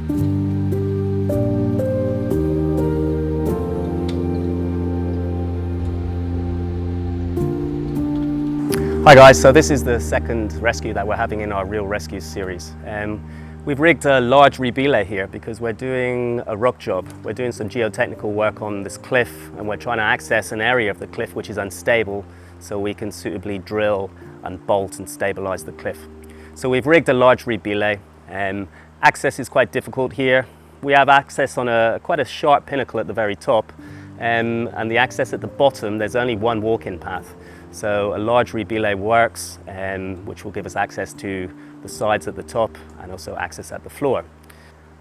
Hi guys, so this is the second rescue that we're having in our Real Rescues series. We've rigged a large belay here because we're doing a rock job. We're doing some geotechnical work on this cliff and we're trying to access an area of the cliff which is unstable so we can suitably drill and bolt and stabilize the cliff. So we've rigged a large belay. Access is quite difficult here. We have access on quite a sharp pinnacle at the very top, and the access at the bottom, there's only one walk-in path. So a large belay works, which will give us access to the sides at the top and also access at the floor.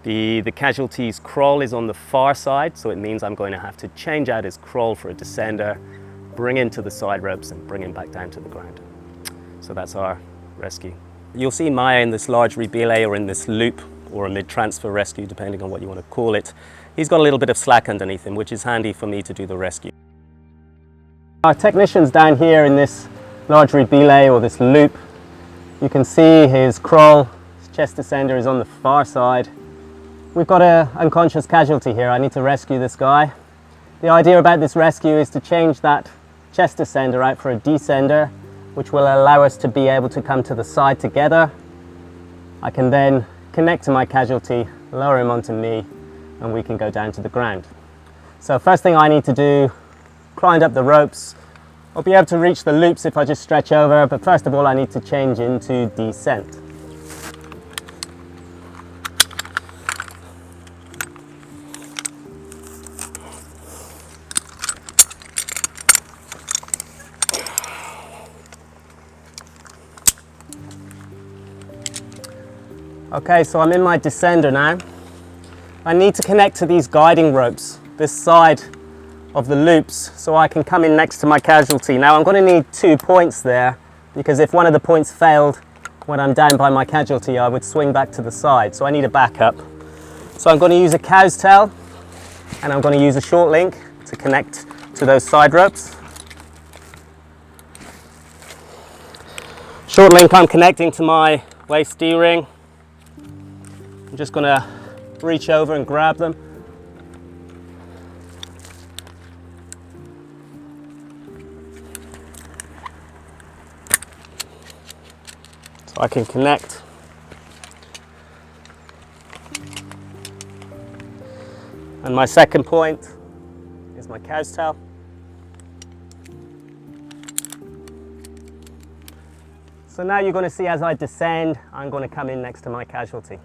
The casualty's crawl is on the far side, so it means I'm going to have to change out his crawl for a descender, bring him to the side ropes and bring him back down to the ground. So that's our rescue. You'll see Maya in this large belay or in this loop or a mid-transfer rescue, depending on what you want to call it. He's got a little bit of slack underneath him, which is handy for me to do the rescue. Our technician's down here in this large belay or this loop. You can see his crawl, his chest descender is on the far side. We've got an unconscious casualty here. I need to rescue this guy. The idea about this rescue is to change that chest descender out for a descender, which will allow us to be able to come to the side together. I can then connect to my casualty, lower him onto me, and we can go down to the ground. So first thing I need to do, climb up the ropes. I'll be able to reach the loops if I just stretch over, but first of all I need to change into descent. Okay, so I'm in my descender now. I need to connect to these guiding ropes, this side of the loops, so I can come in next to my casualty. Now I'm going to need 2 points there, because if one of the points failed when I'm down by my casualty, I would swing back to the side, so I need a backup. So I'm going to use a cow's tail and I'm going to use a short link to connect to those side ropes. Short link I'm connecting to my waist steering. I'm just going to reach over and grab them. I can connect. And my second point is my cow's tail. So now you're going to see as I descend, I'm going to come in next to my casualty.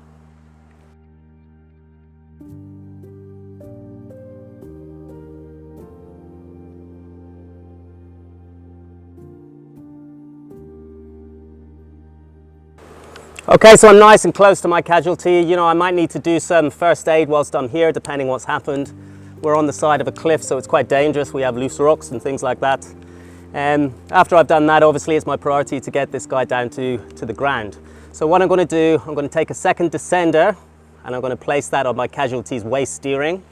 Okay, so I'm nice and close to my casualty. You know, I might need to do some first aid whilst I'm here, depending what's happened. We're on the side of a cliff, so it's quite dangerous. We have loose rocks and things like that. After I've done that, obviously it's my priority to get this guy down to the ground. So what I'm going to do, I'm going to take a second descender and I'm going to place that on my casualty's waist steering.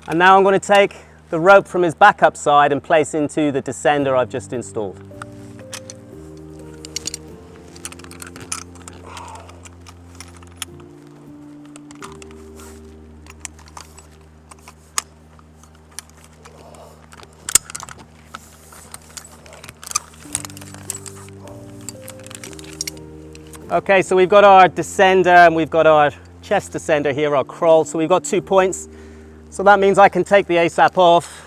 And now I'm going to take the rope from his backup side and place into the descender I've just installed. Okay, so we've got our descender and we've got our chest descender here, our crawl. So we've got 2 points. So that means I can take the ASAP off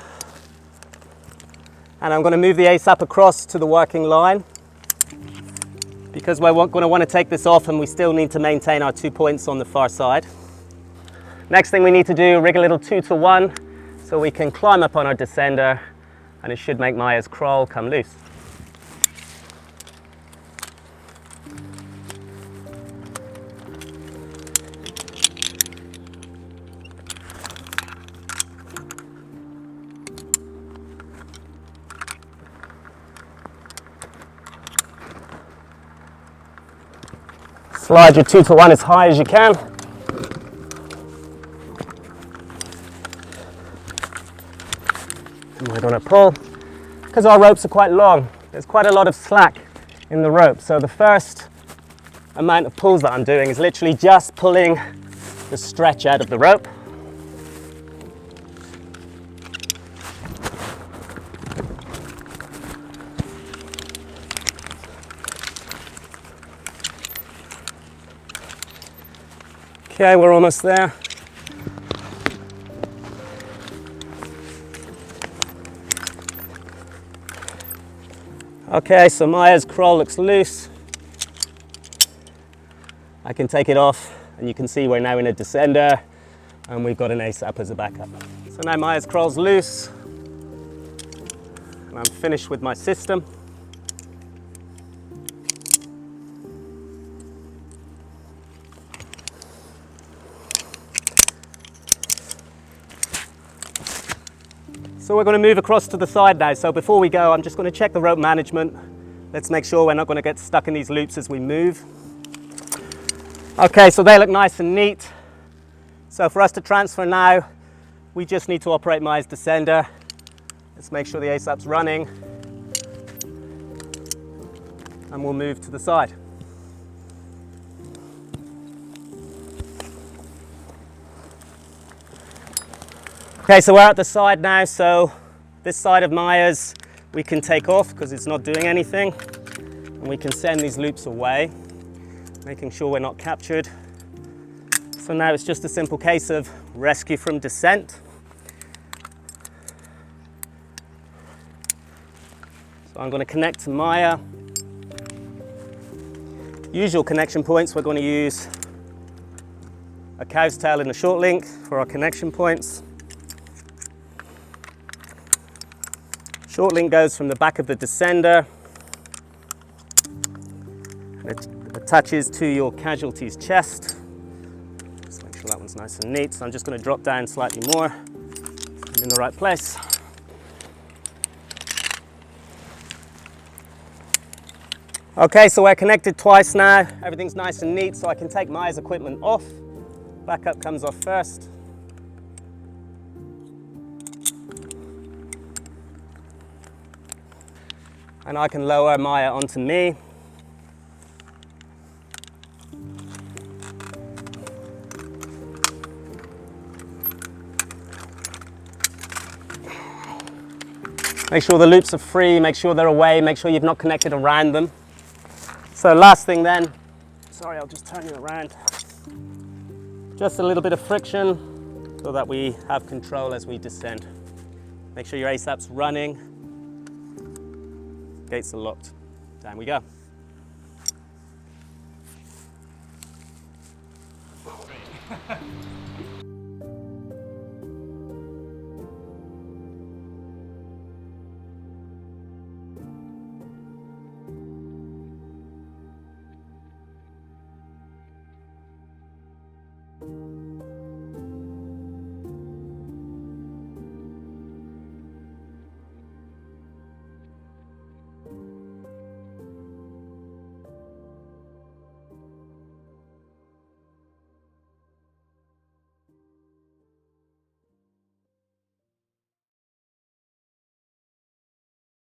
and I'm going to move the ASAP across to the working line because we're going to want to take this off and we still need to maintain our 2 points on the far side. Next thing we need to do, rig a little 2-to-1 so we can climb up on our descender and it should make Maya's crawl come loose. Slide your 2-to-1 as high as you can. And we're going to pull. Because our ropes are quite long, there's quite a lot of slack in the rope. So the first amount of pulls that I'm doing is literally just pulling the stretch out of the rope. Okay, we're almost there. Okay, so Maya's crawl looks loose. I can take it off and you can see we're now in a descender and we've got an ASAP as a backup. So now Maya's crawl's loose and I'm finished with my system. So we're going to move across to the side now. So before we go, I'm just going to check the rope management. Let's make sure we're not going to get stuck in these loops as we move. Okay, so they look nice and neat. So for us to transfer now, we just need to operate Maya's descender. Let's make sure the ASAP's running. And we'll move to the side. Okay, so we're at the side now, so this side of Maya's we can take off because it's not doing anything. And we can send these loops away, making sure we're not captured. So now it's just a simple case of rescue from descent. So I'm going to connect to Maya. Usual connection points, we're going to use a cow's tail and a short link for our connection points. Short link goes from the back of the descender. It attaches to your casualty's chest. Just make sure that one's nice and neat. So I'm just going to drop down slightly more. I'm in the right place. Okay, so we're connected twice now. Everything's nice and neat, so I can take Maya's equipment off. Backup comes off first. And I can lower Maya onto me. Make sure the loops are free, make sure they're away, make sure you've not connected around them. So last thing then, sorry, I'll just turn you around. Just a little bit of friction so that we have control as we descend. Make sure your ASAP's running. Gates are locked. Down we go.